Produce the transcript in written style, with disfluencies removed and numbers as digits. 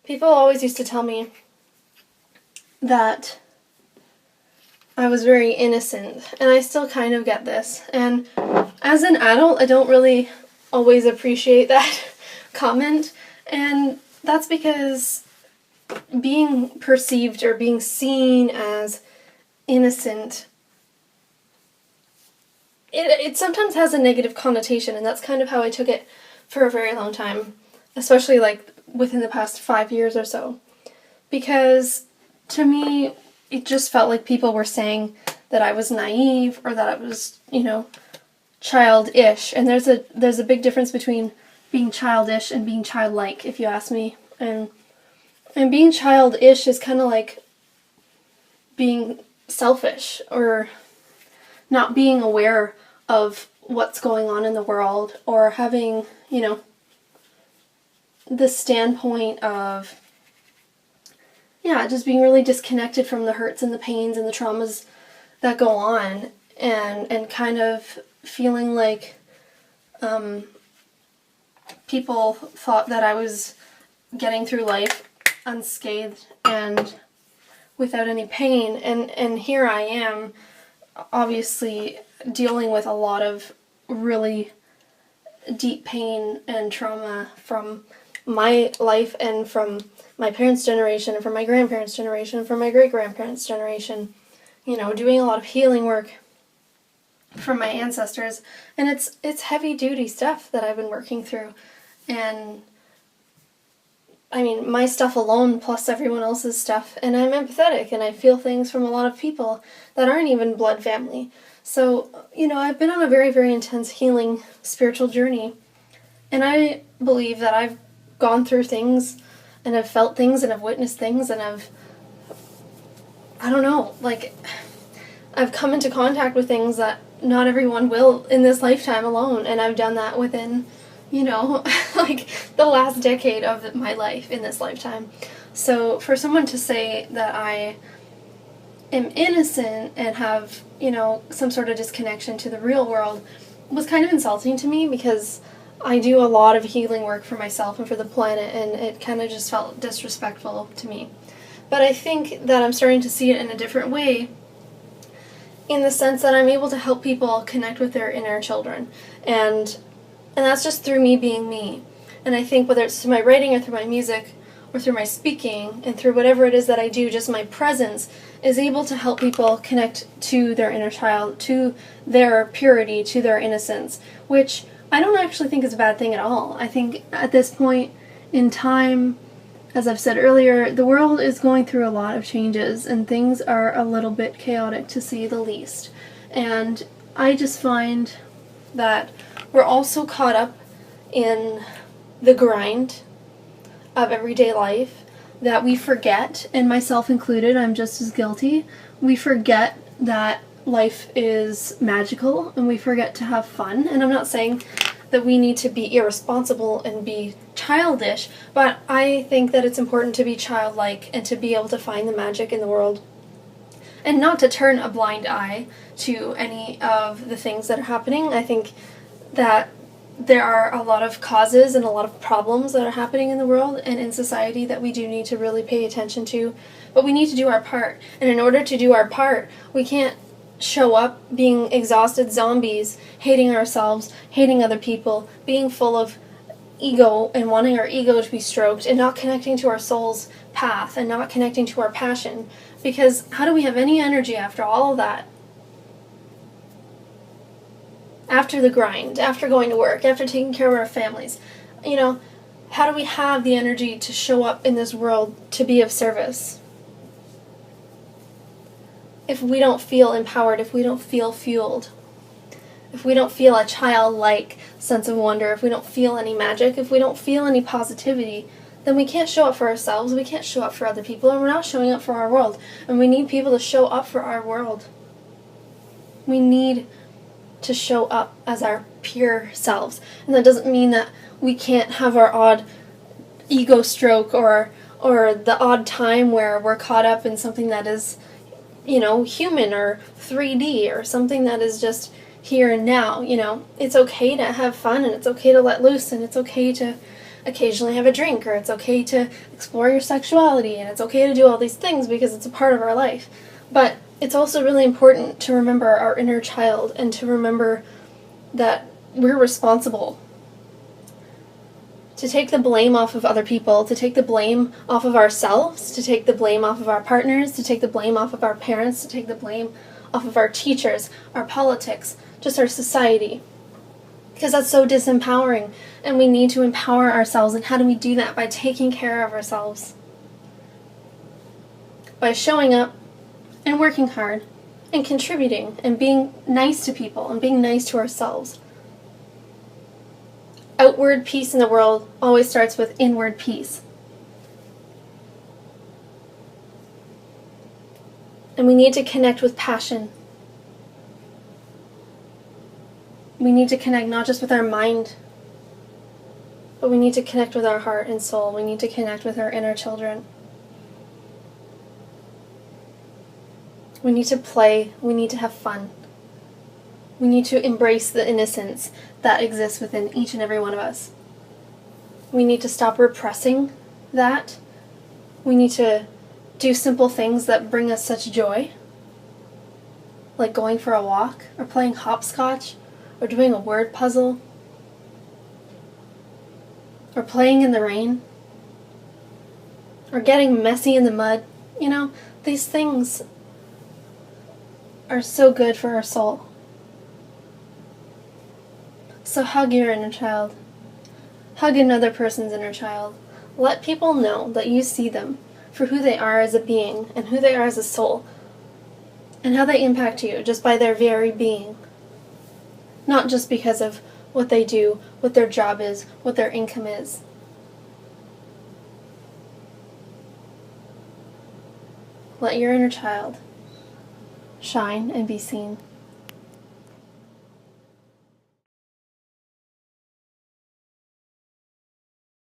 People always used to tell me that I was very innocent, and I still kind of get this. And as an adult, I don't really always appreciate that comment, and that's because being perceived or being seen as innocent, it sometimes has a negative connotation, and that's kind of how I took it for a very long time, especially like within the past 5 years or so. Because to me, it just felt like people were saying that I was naive or that I was, childish. And there's a big difference between being childish and being childlike, if you ask me. And being childish is kind of like being selfish or not being aware of what's going on in the world, or having, the standpoint of, just being really disconnected from the hurts and the pains and the traumas that go on, and kind of feeling like people thought that I was getting through life unscathed and without any pain, and here I am, obviously dealing with a lot of really deep pain and trauma from my life and from my parents' generation and from my grandparents' generation and from my great-grandparents' generation, doing a lot of healing work from my ancestors, and it's heavy-duty stuff that I've been working through. And I mean, my stuff alone plus everyone else's stuff, and I'm empathetic, and I feel things from a lot of people that aren't even blood family. So, I've been on a very, very intense healing spiritual journey, and I believe that I've gone through things, and I've felt things, and I've witnessed things, and I've come into contact with things that not everyone will in this lifetime alone, and I've done that within, like the last decade of my life in this lifetime. So for someone to say that I am innocent and have, some sort of disconnection to the real world was kind of insulting to me, because I do a lot of healing work for myself and for the planet, and it kind of just felt disrespectful to me. But I think that I'm starting to see it in a different way, in the sense that I'm able to help people connect with their inner children, and that's just through me being me. And I think whether it's through my writing or through my music or through my speaking and through whatever it is that I do, just my presence is able to help people connect to their inner child, to their purity, to their innocence, which I don't actually think is a bad thing at all. I think at this point in time, as I've said earlier, the world is going through a lot of changes, and things are a little bit chaotic, to say the least. And I just find that we're all so caught up in the grind of everyday life that we forget, and myself included, I'm just as guilty, we forget that life is magical, and we forget to have fun. And I'm not saying that we need to be irresponsible and be childish, but I think that it's important to be childlike and to be able to find the magic in the world, and not to turn a blind eye to any of the things that are happening. I think that there are a lot of causes and a lot of problems that are happening in the world and in society that we do need to really pay attention to, but we need to do our part. And in order to do our part, we can't show up being exhausted zombies, hating ourselves, hating other people, being full of ego and wanting our ego to be stroked, and not connecting to our soul's path and not connecting to our passion. Because how do we have any energy after all of that? After the grind, after going to work, after taking care of our families, how do we have the energy to show up in this world to be of service if we don't feel empowered, if we don't feel fueled, if we don't feel a childlike sense of wonder, if we don't feel any magic, if we don't feel any positivity, then we can't show up for ourselves, we can't show up for other people, and we're not showing up for our world. And we need people to show up for our world. We need to show up as our pure selves. And that doesn't mean that we can't have our odd ego stroke or the odd time where we're caught up in something that is, human or 3D or something that is just here and now. It's okay to have fun, and it's okay to let loose, and it's okay to occasionally have a drink, or it's okay to explore your sexuality, and it's okay to do all these things because it's a part of our life. But it's also really important to remember our inner child and to remember that we're responsible. To take the blame off of other people, to take the blame off of ourselves, to take the blame off of our partners, to take the blame off of our parents, to take the blame off of our teachers, our politics, just our society. Because that's so disempowering, and we need to empower ourselves. And how do we do that? By taking care of ourselves. By showing up and working hard and contributing and being nice to people and being nice to ourselves. Outward peace in the world always starts with inward peace. And we need to connect with passion. We need to connect not just with our mind, but we need to connect with our heart and soul. We need to connect with our inner children. We need to play. We need to have fun. We need to embrace the innocence that exists within each and every one of us. We need to stop repressing that. We need to do simple things that bring us such joy, like going for a walk, or playing hopscotch, or doing a word puzzle, or playing in the rain, or getting messy in the mud. You know, these things are so good for our soul. So hug your inner child. Hug another person's inner child. Let people know that you see them for who they are as a being and who they are as a soul, and how they impact you just by their very being. Not just because of what they do, what their job is, what their income is. Let your inner child shine and be seen.